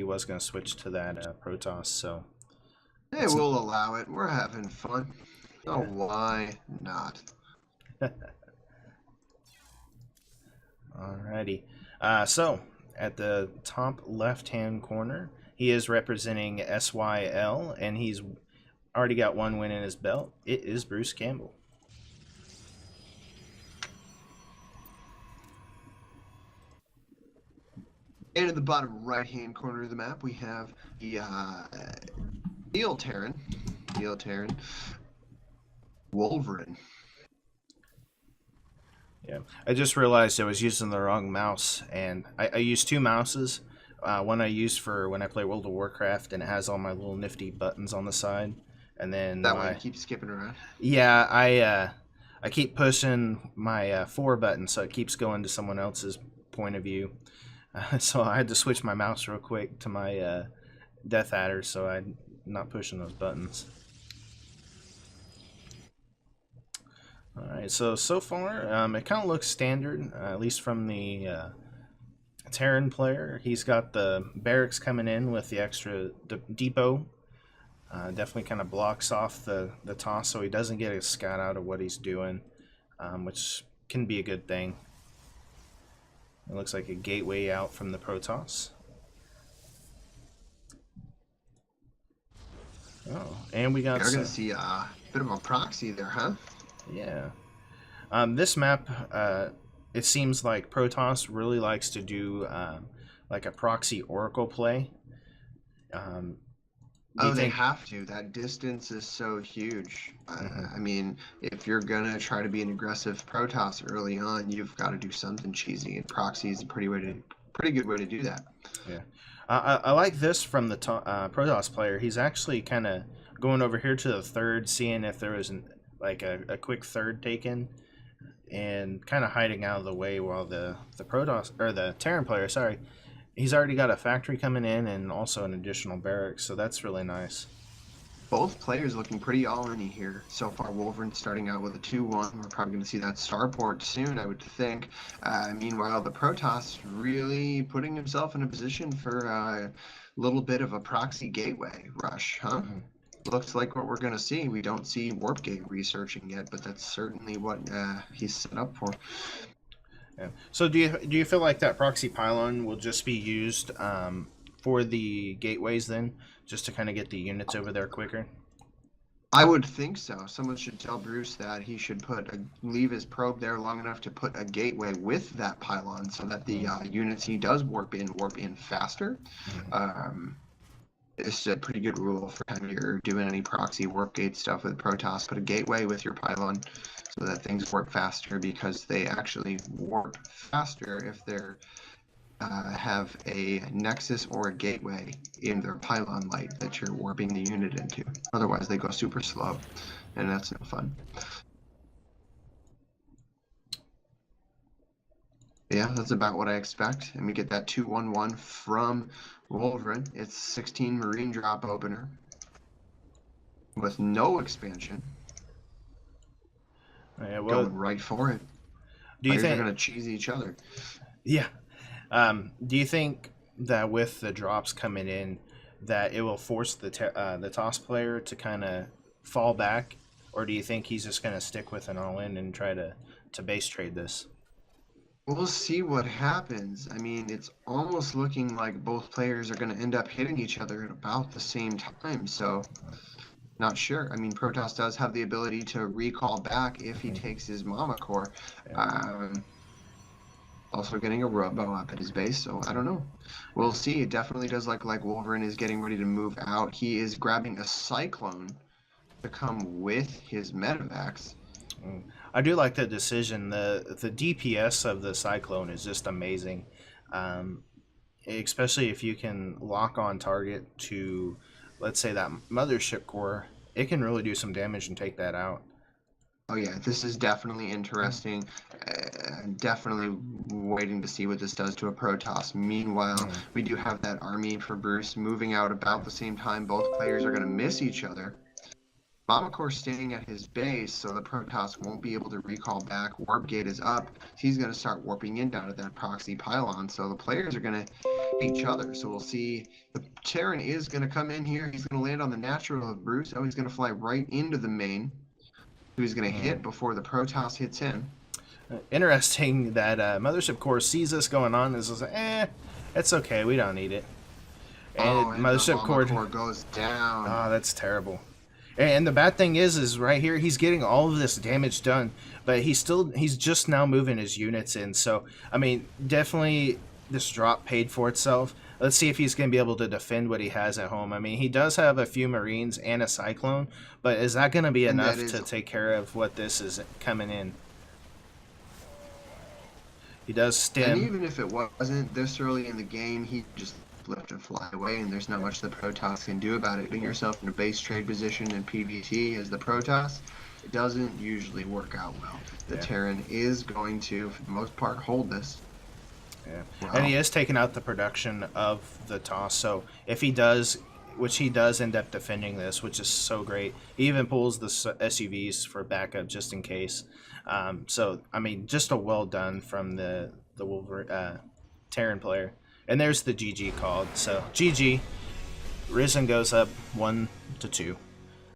was going to switch to that Protoss, so Hey, we'll allow it. We're having fun. Oh, yeah. why not? Alrighty. So at the top left-hand corner, he is representing SYL, and he's already got one win in his belt. It is Brucecambell. And in the bottom right-hand corner of the map, we have the Syl Terran, Wolvren. Yeah, I just realized I was using the wrong mouse, and I used two mouses. One I use for when I play World of Warcraft, and it has all my little nifty buttons on the side. And then That way you keep skipping around. yeah, I keep pushing my 4 button, so it keeps going to someone else's point of view. So I had to switch my mouse real quick to my Death Adder, so I'm not pushing those buttons. Alright, so far, it kind of looks standard, at least from the Terran player. He's got the barracks coming in with the extra depot. Definitely kind of blocks off the toss, so he doesn't get a scout out of what he's doing, which can be a good thing. It looks like a gateway out from the Protoss. Oh, and we got... You're going to see a bit of a proxy there, huh? Yeah. This map, it seems like Protoss really likes to do like a proxy Oracle play. They have to. That distance is so huge. I mean, if you're going to try to be an aggressive Protoss early on, you've got to do something cheesy, and proxy is a pretty good way to do that. Yeah. I like this from the Protoss player. He's actually kind of going over here to the third, seeing if there was like a quick third taken, and kind of hiding out of the way while the Protoss, or the Terran player, sorry, he's already got a factory coming in and also an additional barracks, so that's really nice. Both players looking pretty all-in here so far. Wolveren starting out with a 2-1. We're probably going to see that starport soon, I would think. Meanwhile, the Protoss really putting himself in a position for a little bit of a proxy gateway rush, huh? Looks like what we're going to see. We don't see Warpgate researching yet, but that's certainly what he's set up for. Yeah. So do you feel like that proxy pylon will just be used for the gateways then, just to kind of get the units over there quicker? I would think so. Someone should tell Bruce that he should leave his probe there long enough to put a gateway with that pylon, so that the units he does warp in faster. It's a pretty good rule for when you're doing any proxy warp gate stuff with Protoss. Put a gateway with your pylon so that things warp faster, because they actually warp faster if they're have a nexus or a gateway in their pylon light that you're warping the unit into. Otherwise, they go super slow, and that's no fun. Yeah, that's about what I expect. And we get that 2-1-1 from Wolveren. It's 16 Marine drop opener with no expansion. Yeah, well, going right for it. Do you think they're going to cheese each other? Yeah. Do you think that with the drops coming in, that it will force the toss player to kind of fall back, or do you think he's just going to stick with an all-in and try to base trade this? We'll see what happens. I mean, it's almost looking like both players are going to end up hitting each other at about the same time, so not sure. I mean, Protoss does have the ability to recall back if he takes his Mama Core. Also getting a Robo up at his base, so I don't know. We'll see. It definitely does look like Wolveren is getting ready to move out. He is grabbing a Cyclone to come with his Medivacs. I do like the decision. The DPS of the Cyclone is just amazing, especially if you can lock on target to, let's say, that mothership core. It can really do some damage and take that out. Oh yeah, this is definitely interesting. Definitely waiting to see what this does to a Protoss. Meanwhile, we do have that army for Bruce moving out about the same time. Both players are going to miss each other. Mamacore staying at his base, so the Protoss won't be able to recall back. Warp gate is up. He's going to start warping in down to that proxy pylon. So the players are going to hit each other. So we'll see the Terran is going to come in here. He's going to land on the natural of Bruce. Oh, he's going to fly right into the main. He's going to hit before the Protoss hits him. Interesting that Mothership Core sees this going on and is like, it's okay, we don't need it. And and Mothership Core Core goes down. Oh, that's terrible. And the bad thing is right here, he's getting all of this damage done, but he's just now moving his units in. So, I mean, definitely this drop paid for itself. Let's see if he's going to be able to defend what he has at home. I mean, he does have a few Marines and a Cyclone, but is that going to be enough to take care of what this is coming in? He does stem. And even if it wasn't this early in the game, he just lift and fly away, and there's not much the Protoss can do about it. Putting yourself in a base trade position in PvT as the Protoss, it doesn't usually work out well. The Terran is going to, for the most part, hold this. Yeah, well, and he is taking out the production of the toss. So if he does, which he does end up defending this, which is so great. He even pulls the SUVs for backup just in case. So I mean, just a well done from the Wolvren Terran player. And there's the GG called. So GG. Risen goes up 1-2.